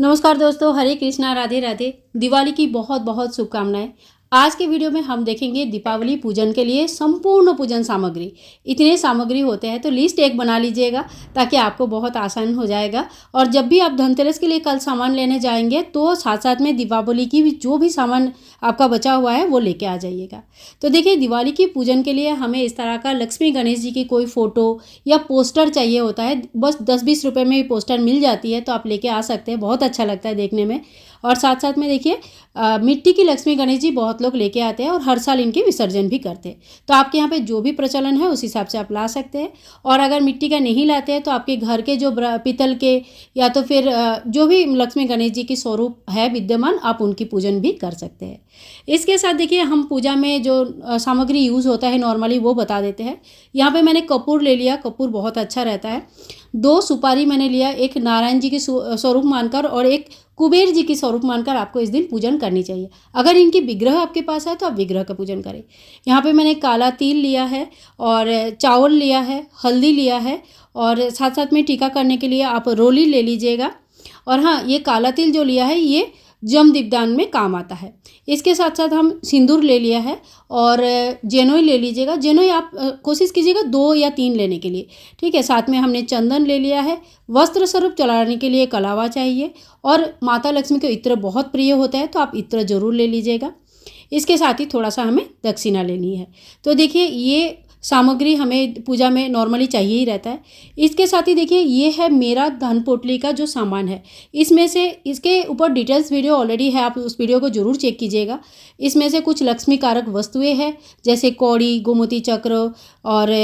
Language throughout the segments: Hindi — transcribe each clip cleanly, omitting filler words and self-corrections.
नमस्कार दोस्तों, हरे कृष्णा, राधे राधे। दिवाली की बहुत बहुत शुभकामनाएं। आज के वीडियो में हम देखेंगे दीपावली पूजन के लिए संपूर्ण पूजन सामग्री। इतने सामग्री होते हैं तो लिस्ट एक बना लीजिएगा ताकि आपको बहुत आसान हो जाएगा। और जब भी आप धनतेरस के लिए कल सामान लेने जाएंगे तो साथ साथ में दीपावली की भी जो भी सामान आपका बचा हुआ है वो लेके आ जाइएगा। तो देखिए, दिवाली की पूजन के लिए हमें इस तरह का लक्ष्मी गणेश जी की कोई फ़ोटो या पोस्टर चाहिए होता है। बस 10-20 रुपये में भी पोस्टर मिल जाती है तो आप लेके आ सकते हैं, बहुत अच्छा लगता है देखने में। और साथ साथ में देखिए, मिट्टी की लक्ष्मी गणेश जी बहुत लोग लेके आते हैं और हर साल इनके विसर्जन भी करते हैं। तो आपके यहाँ पे जो भी प्रचलन है उस हिसाब से आप ला सकते हैं। और अगर मिट्टी का नहीं लाते हैं तो आपके घर के जो पीतल के या तो फिर जो भी लक्ष्मी गणेश जी की स्वरूप है विद्यमान, आप उनकी पूजन भी कर सकते हैं। इसके साथ देखिए, हम पूजा में जो सामग्री यूज़ होता है नॉर्मली वो बता देते हैं। यहाँ पे मैंने कपूर ले लिया, कपूर बहुत अच्छा रहता है। 2 सुपारी मैंने लिया, एक नारायण जी की स्वरूप मानकर और एक कुबेर जी की स्वरूप मानकर आपको इस दिन पूजन करनी चाहिए। अगर इनकी विग्रह आपके पास है तो आप विग्रह का पूजन करें। यहाँ पे मैंने काला तिल लिया है और चावल लिया है, हल्दी लिया है और साथ साथ में टीका करने के लिए आप रोली ले लीजिएगा। और हाँ, ये काला तिल जो लिया है ये जम दीपदान में काम आता है। इसके साथ साथ हम सिंदूर ले लिया है और जेनोई ले लीजिएगा। जेनोई आप कोशिश कीजिएगा 2 या 3 लेने के लिए, ठीक है। साथ में हमने चंदन ले लिया है। वस्त्र स्वरूप चढ़ाने के लिए कलावा चाहिए और माता लक्ष्मी को इत्र बहुत प्रिय होता है तो आप इत्र ज़रूर ले लीजिएगा। इसके साथ ही थोड़ा सा हमें दक्षिणा लेनी है। तो देखिए, ये सामग्री हमें पूजा में नॉर्मली चाहिए ही रहता है। इसके साथ ही देखिए, ये है मेरा धन पोटली का जो सामान है। इसमें से इसके ऊपर डिटेल्स वीडियो ऑलरेडी है, आप उस वीडियो को ज़रूर चेक कीजिएगा। इसमें से कुछ लक्ष्मी कारक वस्तुएं हैं जैसे कौड़ी, गोमती चक्र और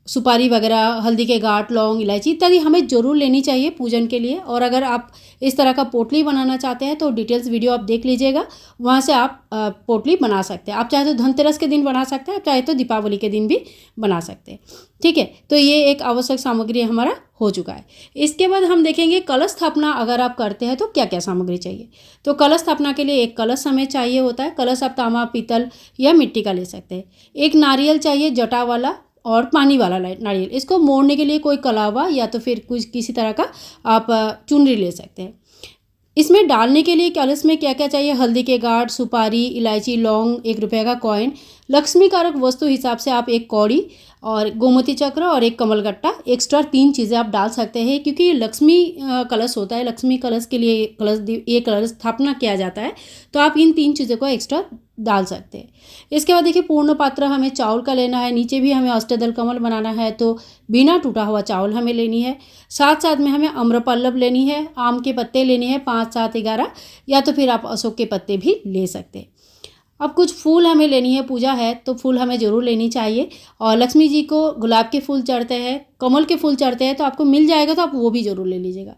सुपारी वगैरह, हल्दी के गांठ, लौंग, इलायची इत्यादि हमें ज़रूर लेनी चाहिए पूजन के लिए। और अगर आप इस तरह का पोटली बनाना चाहते हैं तो डिटेल्स वीडियो आप देख लीजिएगा, वहाँ से आप पोटली बना सकते हैं। आप चाहे तो धनतेरस के दिन बना सकते हैं, आप चाहे तो दीपावली के दिन भी बना सकते हैं, ठीक है। तो ये एक आवश्यक सामग्री हमारा हो चुका है। इसके बाद हम देखेंगे कलश स्थापना अगर आप करते हैं तो क्या क्या सामग्री चाहिए। तो कलश स्थापना के लिए एक कलश हमें चाहिए होता है। कलश आप तांबा, पीतल या मिट्टी का ले सकते हैं। एक नारियल चाहिए, जटा वाला और पानी वाला नारियल। इसको मोड़ने के लिए कोई कलावा या तो फिर कुछ किसी तरह का आप चुनरी ले सकते हैं। इसमें डालने के लिए कलश में क्या क्या चाहिए, हल्दी के गांठ, सुपारी, इलायची, लौंग, 1 रुपये का कॉइन। लक्ष्मी कारक वस्तु हिसाब से आप एक कौड़ी और गोमती चक्र और एक कमलगट्टा, एक्स्ट्रा 3 चीज़ें आप डाल सकते हैं क्योंकि ये लक्ष्मी कलश होता है। लक्ष्मी कलश के लिए ये कलश स्थापना किया जाता है तो आप इन 3 चीज़ों को एक्स्ट्रा डाल सकते हैं। इसके बाद देखिए, पूर्ण पात्र हमें चावल का लेना है। नीचे भी हमें अष्टदल कमल बनाना है तो बिना टूटा हुआ चावल हमें लेनी है। साथ साथ में हमें आम्रपल्लव लेनी है, आम के पत्ते लेने हैं 5, 7, 11 या तो फिर आप अशोक के पत्ते भी ले सकते हैं। अब कुछ फूल हमें लेनी है, पूजा है तो फूल हमें ज़रूर लेनी चाहिए। और लक्ष्मी जी को गुलाब के फूल चढ़ते हैं, कमल के फूल चढ़ते हैं तो आपको मिल जाएगा तो आप वो भी ज़रूर ले लीजिएगा।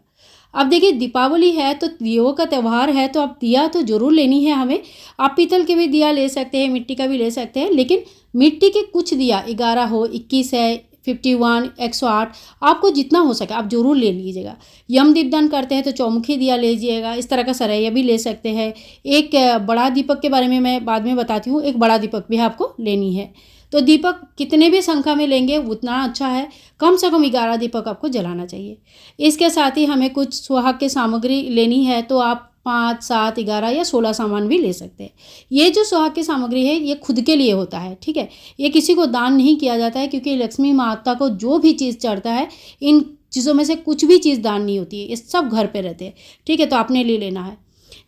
अब देखिए, दीपावली है तो दियों का त्यौहार है तो आप दिया तो ज़रूर लेनी है हमें। आप पीतल के भी दिया ले सकते हैं, मिट्टी का भी ले सकते हैं, लेकिन मिट्टी के कुछ दिया 11 हो, 21 है, 51, 108, आपको जितना हो सके आप ज़रूर ले लीजिएगा। यम दीपदान करते हैं तो चौमुखी दिया लीजिएगा। इस तरह का सरैया भी ले सकते हैं। एक बड़ा दीपक के बारे में मैं बाद में बताती हूँ, एक बड़ा दीपक भी आपको लेनी है। तो दीपक कितने भी संख्या में लेंगे उतना अच्छा है, कम से कम 11 दीपक आपको जलाना चाहिए। इसके साथ ही हमें कुछ सुहाग की सामग्री लेनी है तो आप 5, 7, 11 या 16 सामान भी ले सकते हैं। ये जो सुहाग की सामग्री है ये खुद के लिए होता है, ठीक है। ये किसी को दान नहीं किया जाता है क्योंकि लक्ष्मी माता को जो भी चीज़ चढ़ता है, इन चीज़ों में से कुछ भी चीज़ दान नहीं होती है, ये सब घर पे रहते हैं, ठीक है। तो आपने ले लेना है।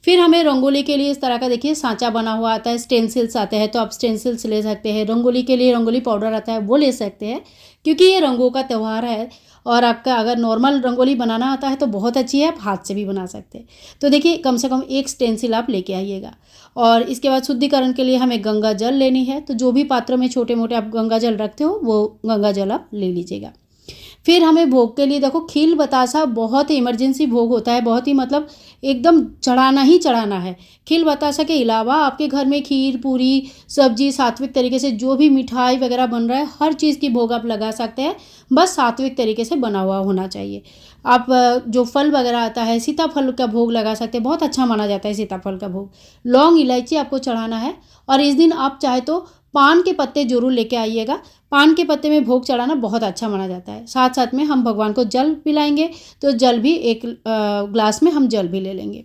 फिर हमें रंगोली के लिए इस तरह का देखिए सांचा बना हुआ आता है, स्टेंसिल्स आते हैं तो आप स्टेंसिल्स ले सकते हैं। रंगोली के लिए रंगोली पाउडर आता है, वो ले सकते हैं क्योंकि ये रंगों का त्यौहार है। और आपका अगर नॉर्मल रंगोली बनाना आता है तो बहुत अच्छी है, आप हाथ से भी बना सकते हैं। तो देखिए, कम से कम 1 स्टेंसिल आप लेके आइएगा। और इसके बाद शुद्धिकरण के लिए हमें गंगा जल लेनी है। तो जो भी पात्र में छोटे मोटे आप गंगा जल रखते हो वो गंगा जल आप ले लीजिएगा। फिर हमें भोग के लिए देखो, खील बतासा बहुत ही इमरजेंसी भोग होता है, बहुत ही मतलब एकदम चढ़ाना ही चढ़ाना है। खील बतासा के अलावा आपके घर में खीर, पूरी, सब्जी, सात्विक तरीके से जो भी मिठाई वगैरह बन रहा है हर चीज़ की भोग आप लगा सकते हैं, बस सात्विक तरीके से बना हुआ होना चाहिए। आप जो फल वगैरह आता है, सीताफल का भोग लगा सकते हैं, बहुत अच्छा माना जाता है सीताफल का भोग। लौंग, इलायची आपको चढ़ाना है। और इस दिन आप चाहे तो पान के पत्ते जरूर लेके आइएगा। पान के पत्ते में भोग चढ़ाना बहुत अच्छा माना जाता है। साथ साथ में हम भगवान को जल पिलाएंगे, तो जल भी एक ग्लास में हम जल भी ले लेंगे।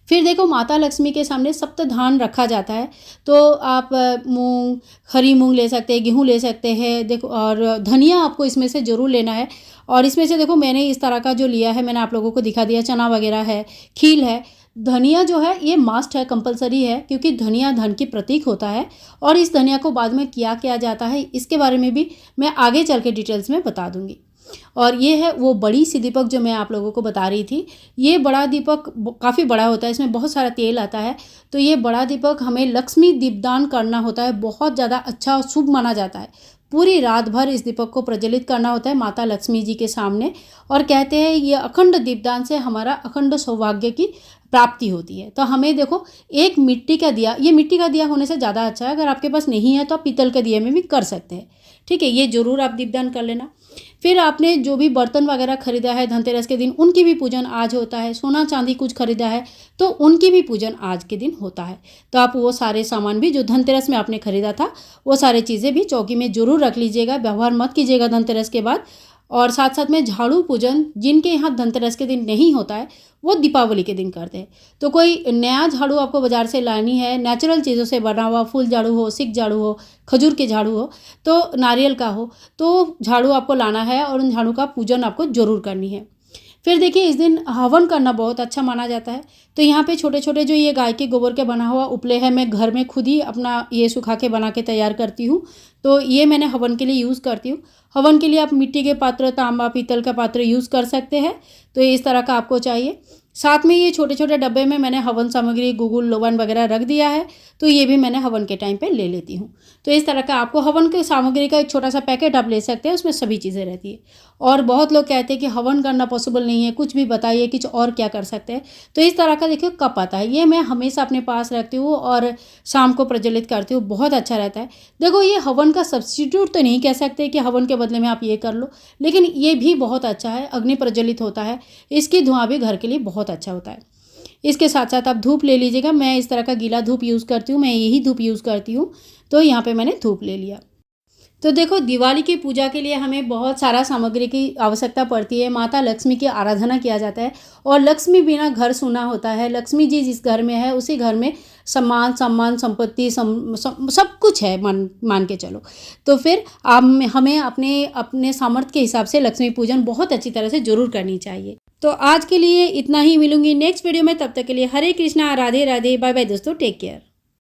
फिर देखो माता लक्ष्मी के सामने सप्तधान रखा जाता है, तो आप मूंग, हरी मूंग ले सकते हैं, गेहूँ ले सकते हैं, देखो, और धनिया आपको इसमें से ज़रूर लेना है। और इसमें से देखो मैंने इस तरह का जो लिया है, मैंने आप लोगों को दिखा दिया, चना वगैरह है, खील है। धनिया जो है ये मस्ट है, कंपलसरी है, क्योंकि धनिया धन की प्रतीक होता है। और इस धनिया को बाद में क्या किया जाता है इसके बारे में भी मैं आगे चल के डिटेल्स में बता दूंगी। और ये है वो बड़ी सी दीपक जो मैं आप लोगों को बता रही थी। ये बड़ा दीपक काफ़ी बड़ा होता है, इसमें बहुत सारा तेल आता है। तो ये बड़ा दीपक हमें लक्ष्मी दीपदान करना होता है, बहुत ज़्यादा अच्छा और शुभ माना जाता है। पूरी रात भर इस दीपक को प्रज्वलित करना होता है माता लक्ष्मी जी के सामने। और कहते हैं ये अखंड दीपदान से हमारा अखंड सौभाग्य की प्राप्ति होती है। तो हमें देखो एक मिट्टी का दिया, ये मिट्टी का दिया होने से ज़्यादा अच्छा है। अगर आपके पास नहीं है तो आप पीतल के दिए में भी कर सकते हैं, ठीक है। ये ज़रूर आप दीपदान कर लेना। फिर आपने जो भी बर्तन वगैरह खरीदा है धनतेरस के दिन, उनकी भी पूजन आज होता है। सोना चांदी कुछ खरीदा है तो उनकी भी पूजन आज के दिन होता है। तो आप वो सारे सामान भी जो धनतेरस में आपने खरीदा था, वो सारी चीज़ें भी चौकी में ज़रूर रख लीजिएगा, व्यवहार मत कीजिएगा धनतेरस के बाद। और साथ साथ में झाड़ू पूजन जिनके यहाँ धनतेरस के दिन नहीं होता है, वो दीपावली के दिन करते हैं। तो कोई नया झाड़ू आपको बाज़ार से लानी है, नेचुरल चीज़ों से बना हुआ, फूल झाड़ू हो, सिक झाड़ू हो, खजूर के झाड़ू हो, तो नारियल का हो, तो झाड़ू आपको लाना है और उन झाड़ू का पूजन आपको ज़रूर करनी है। फिर देखिए इस दिन हवन करना बहुत अच्छा माना जाता है। तो यहाँ पे छोटे छोटे जो ये गाय के गोबर के बना हुआ उपले है, मैं घर में खुद ही अपना ये सुखा के बना के तैयार करती हूँ। तो ये मैंने हवन के लिए यूज़ करती हूँ। हवन के लिए आप मिट्टी के पात्र, तांबा, पीतल का पात्र यूज़ कर सकते हैं। तो इस तरह का आपको चाहिए। साथ में ये छोटे छोटे डब्बे में मैंने हवन सामग्री, गुगुल, लोबान वगैरह रख दिया है। तो ये भी मैंने हवन के टाइम पे ले लेती हूँ। तो इस तरह का आपको हवन के सामग्री का एक छोटा सा पैकेट आप ले सकते हैं, उसमें सभी चीज़ें रहती है। और बहुत लोग कहते हैं कि हवन करना पॉसिबल नहीं है, कुछ भी बताइए कुछ और क्या कर सकते हैं। तो इस तरह का देखिए कप आता है, ये मैं हमेशा अपने पास रखती हूँ और शाम को प्रज्वलित करती हूँ, बहुत अच्छा रहता है। देखो ये हवन का सब्स्टिट्यूट तो नहीं कह सकते कि हवन के बदले में आप ये कर लो, लेकिन ये भी बहुत अच्छा है, अग्नि प्रज्वलित होता है, इसकी धुआं भी घर के लिए बहुत अच्छा होता है। इसके साथ साथ आप धूप ले लीजिएगा। मैं इस तरह का गीला धूप यूज़ करती हूँ, मैं यही धूप यूज़ करती हूँ। तो यहाँ पे मैंने धूप ले लिया। तो देखो दिवाली की पूजा के लिए हमें बहुत सारा सामग्री की आवश्यकता पड़ती है। माता लक्ष्मी की आराधना किया जाता है और लक्ष्मी बिना घर सूना होता है। लक्ष्मी जी जिस घर में है उसी घर में सम्मान संपत्ति सब कुछ है, मान के चलो। तो फिर आप हमें अपने अपने सामर्थ्य के हिसाब से लक्ष्मी पूजन बहुत अच्छी तरह से जरूर करनी चाहिए। तो आज के लिए इतना ही, मिलूंगी नेक्स्ट वीडियो में। तब तक के लिए हरे कृष्णा, राधे राधे, बाय बाय दोस्तों, टेक केयर।